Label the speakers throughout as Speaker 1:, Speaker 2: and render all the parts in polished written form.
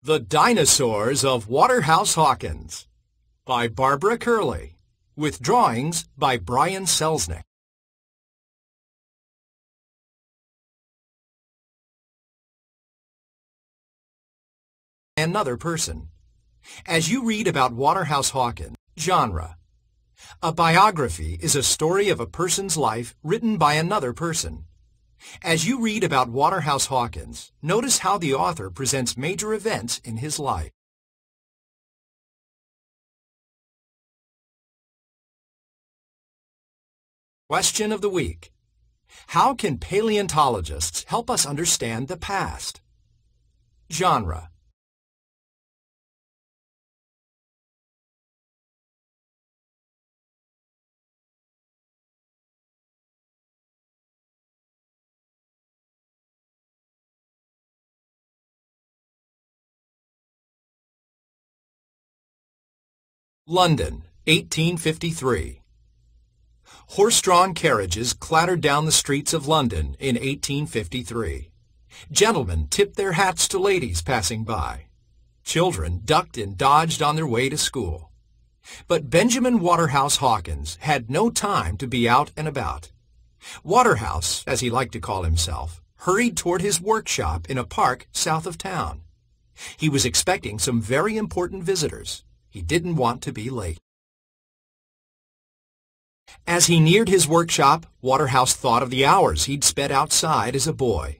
Speaker 1: The Dinosaurs of Waterhouse Hawkins by Barbara Curley, with drawings by Brian Selznick. Another person. As you read about Waterhouse Hawkins, genre. A biography is a story of a person's life written by another person. As you read about Waterhouse Hawkins, notice how the author presents major events in his life. Question of the week. How can paleontologists help us understand the past? Genre. London, 1853. Horse-drawn carriages clattered down the streets of London in 1853. Gentlemen tipped their hats to ladies passing by. Children ducked and dodged on their way to school. But Benjamin Waterhouse Hawkins had no time to be out and about. Waterhouse, as he liked to call himself, hurried toward his workshop in a park south of town. He was expecting some very important visitors. He didn't want to be late. As he neared his workshop, Waterhouse thought of the hours he'd spent outside as a boy.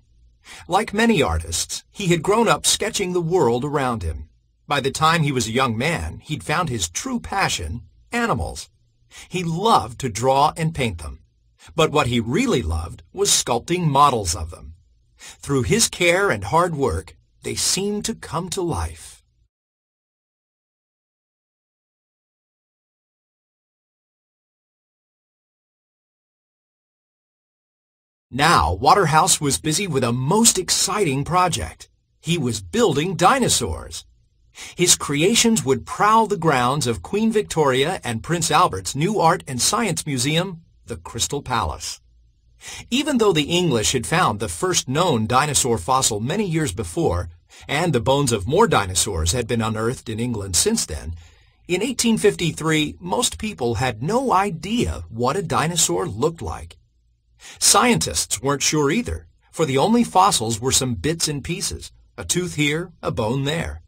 Speaker 1: Like many artists, he had grown up sketching the world around him. By the time he was a young man, he'd found his true passion, animals. He loved to draw and paint them. But what he really loved was sculpting models of them. Through his care and hard work, they seemed to come to life. Now, Waterhouse was busy with a most exciting project. He was building dinosaurs. His creations would prowl the grounds of Queen Victoria and Prince Albert's new art and science museum, the Crystal Palace. Even though the English had found the first known dinosaur fossil many years before, and the bones of more dinosaurs had been unearthed in England since then, in 1853 most people had no idea what a dinosaur looked like. Scientists weren't sure either, for the only fossils were some bits and pieces, a tooth here, a bone there.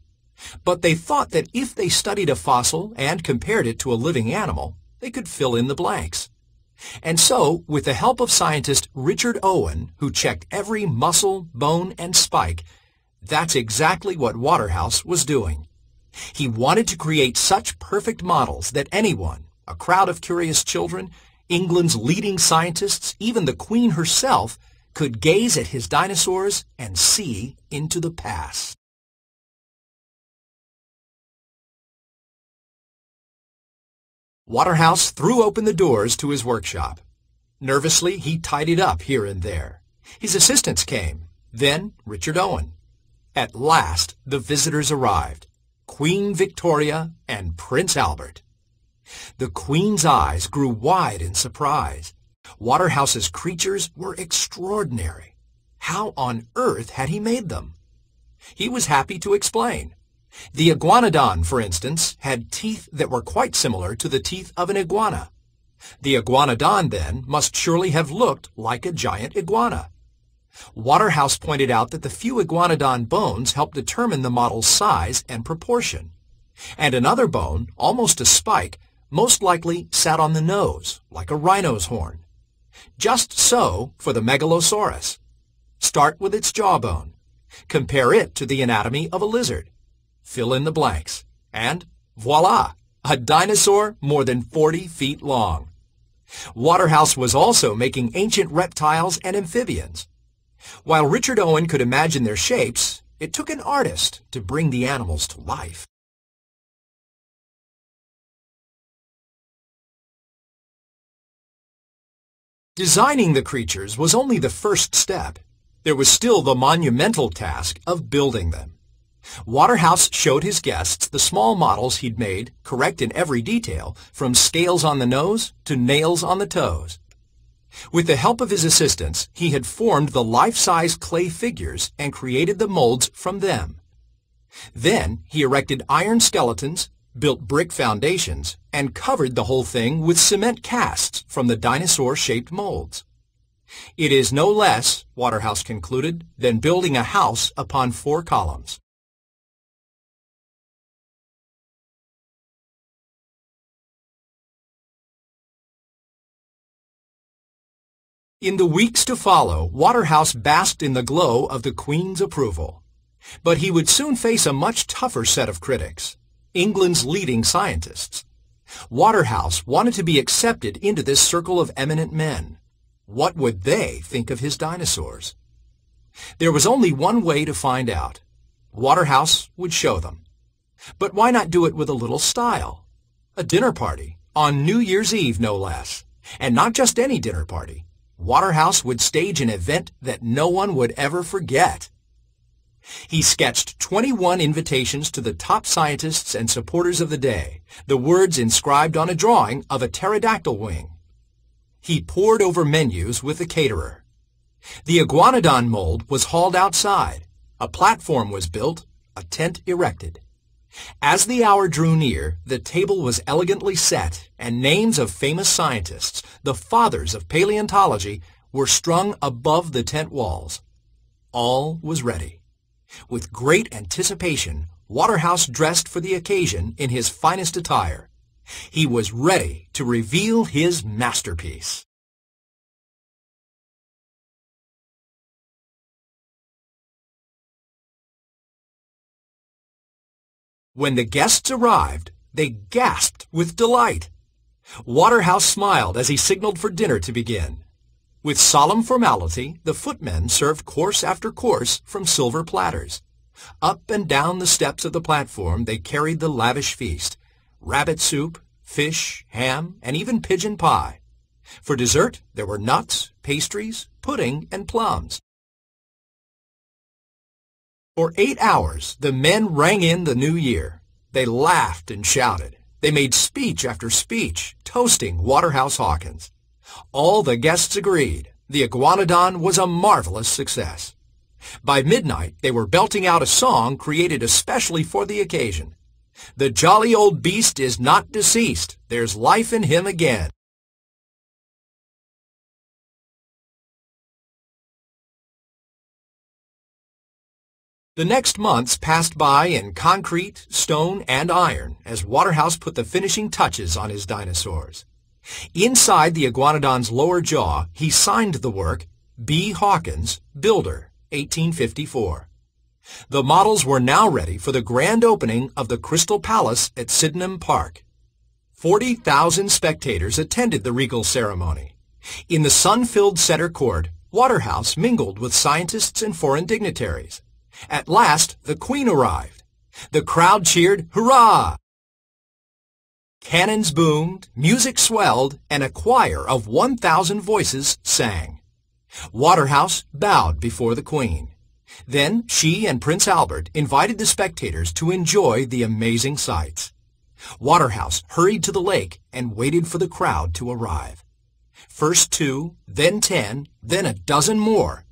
Speaker 1: But they thought that if they studied a fossil and compared it to a living animal, they could fill in the blanks. And so, with the help of scientist Richard Owen, who checked every muscle, bone, and spike, that's exactly what Waterhouse was doing. He wanted to create such perfect models that anyone, a crowd of curious children, England's leading scientists, even the Queen herself, could gaze at his dinosaurs and see into the past. Waterhouse threw open the doors to his workshop. Nervously, he tidied up here and there. His assistants came, then Richard Owen. At last, the visitors arrived, Queen Victoria and Prince Albert. The Queen's eyes grew wide in surprise. Waterhouse's creatures were extraordinary. How on earth had he made them? He was happy to explain. The iguanodon, for instance, had teeth that were quite similar to the teeth of an iguana. The iguanodon, then, must surely have looked like a giant iguana. Waterhouse pointed out that the few iguanodon bones helped determine the model's size and proportion. And another bone, almost a spike, most likely sat on the nose, like a rhino's horn. Just so for the megalosaurus. Start with its jawbone. Compare it to the anatomy of a lizard. Fill in the blanks. And voila! A dinosaur more than 40 feet long. Waterhouse was also making ancient reptiles and amphibians. While Richard Owen could imagine their shapes, it took an artist to bring the animals to life. Designing the creatures was only the first step. There was still the monumental task of building them. Waterhouse showed his guests the small models he'd made, correct in every detail, from scales on the nose to nails on the toes. With the help of his assistants, he had formed the life-size clay figures and created the molds from them. Then he erected iron skeletons, built brick foundations, and covered the whole thing with cement casts from the dinosaur-shaped molds. It is no less, Waterhouse concluded, than building a house upon 4 columns. In the weeks to follow, Waterhouse basked in the glow of the Queen's approval. But he would soon face a much tougher set of critics, England's leading scientists. Waterhouse wanted to be accepted into this circle of eminent men. What would they think of his dinosaurs? There was only one way to find out. Waterhouse would show them. But why not do it with a little style? A dinner party, on New Year's Eve no less. And not just any dinner party. Waterhouse would stage an event that no one would ever forget. He sketched 21 invitations to the top scientists and supporters of the day, the words inscribed on a drawing of a pterodactyl wing. He pored over menus with the caterer. The iguanodon mold was hauled outside. A platform was built, a tent erected. As the hour drew near, the table was elegantly set, and names of famous scientists, the fathers of paleontology, were strung above the tent walls. All was ready. With great anticipation, Waterhouse dressed for the occasion in his finest attire. He was ready to reveal his masterpiece. When the guests arrived, they gasped with delight. Waterhouse smiled as he signaled for dinner to begin. With solemn formality, the footmen served course after course from silver platters. Up and down the steps of the platform they carried the lavish feast: rabbit soup, fish, ham, and even pigeon pie. For dessert, there were nuts, pastries, pudding, and plums. For 8 hours, the men rang in the new year. They laughed and shouted. They made speech after speech, toasting Waterhouse Hawkins. All the guests agreed. The iguanodon was a marvelous success. By midnight, they were belting out a song created especially for the occasion. The jolly old beast is not deceased. There's life in him again. The next months passed by in concrete, stone, and iron as Waterhouse put the finishing touches on his dinosaurs. Inside the iguanodon's lower jaw, he signed the work, B. Hawkins, Builder, 1854. The models were now ready for the grand opening of the Crystal Palace at Sydenham Park. 40,000 spectators attended the regal ceremony. In the sun-filled center court, Waterhouse mingled with scientists and foreign dignitaries. At last, the Queen arrived. The crowd cheered, "Hurrah!" Cannons boomed, music swelled, and a choir of 1,000 voices sang. Waterhouse bowed before the Queen. Then she and Prince Albert invited the spectators to enjoy the amazing sights. Waterhouse hurried to the lake and waited for the crowd to arrive. First 2, then 10, then a dozen more.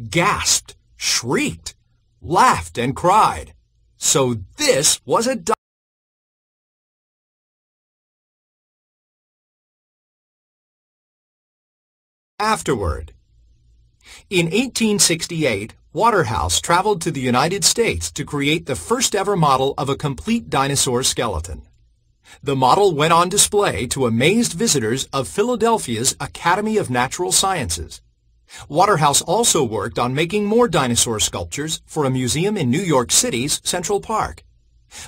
Speaker 1: Gasped, shrieked, laughed, and cried. So this was a Afterward. In 1868, Waterhouse traveled to the United States to create the first ever model of a complete dinosaur skeleton. The model went on display to amazed visitors of Philadelphia's Academy of Natural Sciences. Waterhouse also worked on making more dinosaur sculptures for a museum in New York City's Central Park.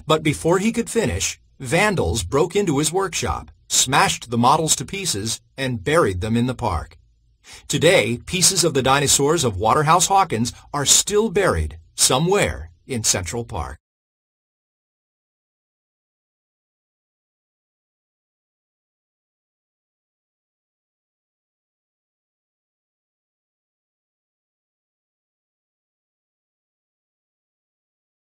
Speaker 1: But before he could finish, vandals broke into his workshop, smashed the models to pieces, and buried them in the park. Today, pieces of the dinosaurs of Waterhouse Hawkins are still buried somewhere in Central Park.